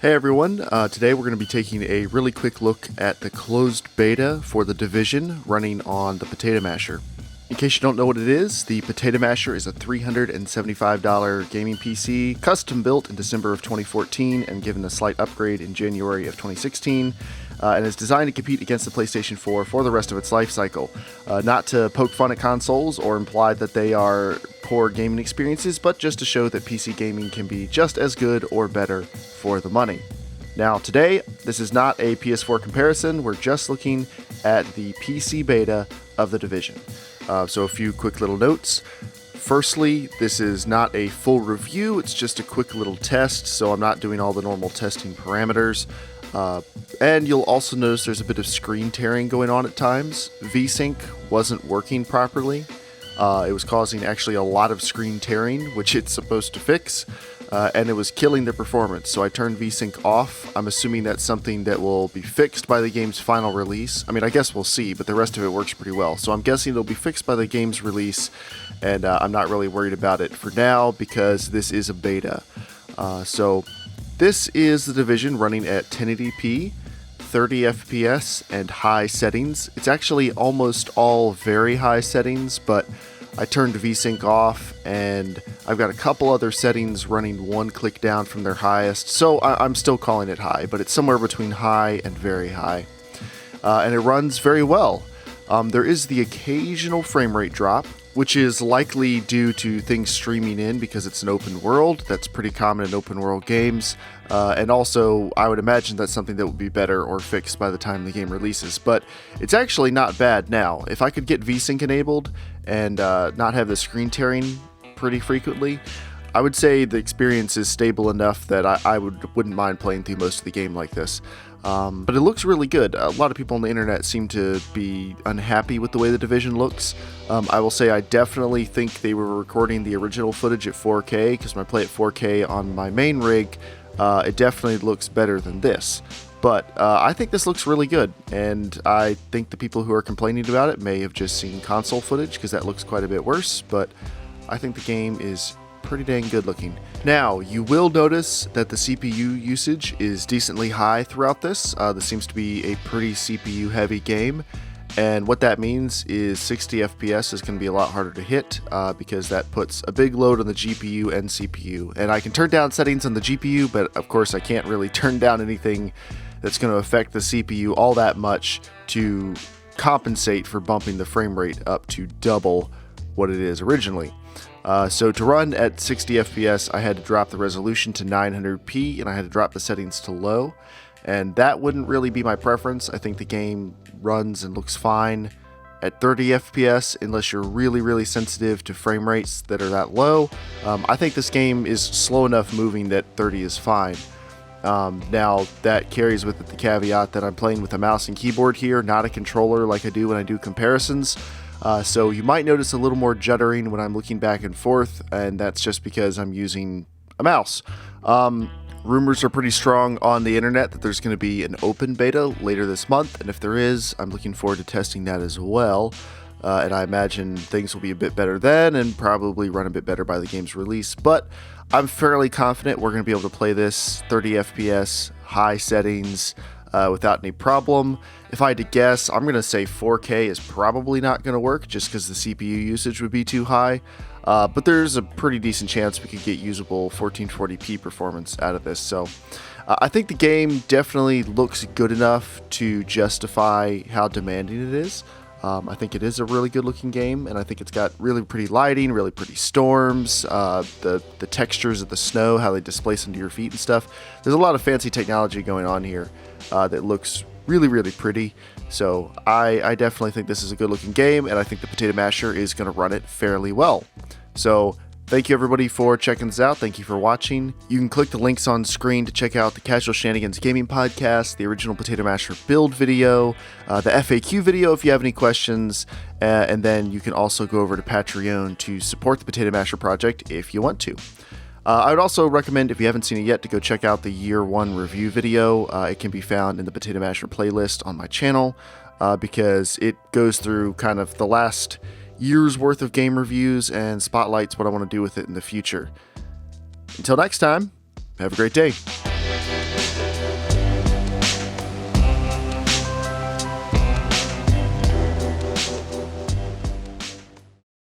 Hey everyone, today we're going to be taking a really quick look at the closed beta for The Division running on the Potato Masher. In case you don't know what it is, the Potato Masher is a $375 gaming PC, custom built in December of 2014 and given a slight upgrade in January of 2016, and is designed to compete against the PlayStation 4 for the rest of its life cycle. Not to poke fun at consoles or imply that they are poor gaming experiences, but just to show that PC gaming can be just as good or better for the money. Now today, this is not a PS4 comparison, we're just looking at the PC beta of The Division. So a few quick little notes. Firstly, this is not a full review, it's just a quick little test, so I'm not doing all the normal testing parameters. And you'll also notice there's a bit of screen tearing going on at times. VSync wasn't working properly. It was causing actually a lot of screen tearing, which it's supposed to fix, and it was killing the performance. So I turned VSync off. I'm assuming that's something that will be fixed by the game's final release. I mean, I guess we'll see, but the rest of it works pretty well. So I'm guessing it'll be fixed by the game's release, and I'm not really worried about it for now because this is a beta. So this is The Division running at 1080p, 30 FPS, and high settings. It's actually almost all very high settings, but I turned VSync off, and I've got a couple other settings running one click down from their highest, so I'm still calling it high, but it's somewhere between high and very high. And it runs very well. There is the occasional frame rate drop, which is likely due to things streaming in because it's an open world. That's pretty common in open world games. And also, I would imagine that's something that would be better or fixed by the time the game releases. But it's actually not bad now. If I could get VSync enabled and not have the screen tearing pretty frequently, I would say the experience is stable enough that I wouldn't mind playing through most of the game like this. But it looks really good. A lot of people on the internet seem to be unhappy with the way The Division looks. I will say I definitely think they were recording the original footage at 4K, because when I play at 4K on my main rig, it definitely looks better than this. But I think this looks really good, and I think the people who are complaining about it may have just seen console footage, because that looks quite a bit worse, but I think the game is pretty dang good looking. Now, you will notice that the CPU usage is decently high throughout this. This seems to be a pretty CPU heavy game, and what that means is 60 FPS is going to be a lot harder to hit because that puts a big load on the GPU and CPU. And I can turn down settings on the GPU, but of course I can't really turn down anything that's going to affect the CPU all that much to compensate for bumping the frame rate up to double what it is originally. So to run at 60 FPS, I had to drop the resolution to 900p, and I had to drop the settings to low, and that wouldn't really be my preference. I think the game runs and looks fine at 30 FPS unless you're really sensitive to frame rates that are that low. I think this game is slow enough moving that 30 is fine. Now that carries with it the caveat that I'm playing with a mouse and keyboard here, not a controller like I do when I do comparisons. So you might notice a little more juddering when I'm looking back and forth, and that's just because I'm using a mouse. Rumors are pretty strong on the internet that there's going to be an open beta later this month, and if there is, I'm looking forward to testing that as well. And I imagine things will be a bit better then, and probably run a bit better by the game's release. But I'm fairly confident we're going to be able to play this 30 FPS, high settings, without any problem. If I had to guess, I'm going to say 4K is probably not going to work just because the CPU usage would be too high, but there's a pretty decent chance we could get usable 1440p performance out of this. So I think the game definitely looks good enough to justify how demanding it is. I think it is a really good looking game, and I think it's got really pretty lighting, really pretty storms, the textures of the snow, how they displace under your feet and stuff. There's a lot of fancy technology going on here that looks really pretty. So I definitely think this is a good looking game, and I think the Potato Masher is going to run it fairly well. So thank you everybody for checking this out. Thank you for watching. You can click the links on screen to check out the Casual Shenanigans Gaming Podcast, the original Potato Masher build video, the FAQ video if you have any questions, and then you can also go over to Patreon to support the Potato Masher project if you want to. I would also recommend, if you haven't seen it yet, to go check out the Year 1 review video. It can be found in the Potato Masher playlist on my channel because it goes through kind of the last year's worth of game reviews and spotlights what I want to do with it in the future. Until next time, have a great day.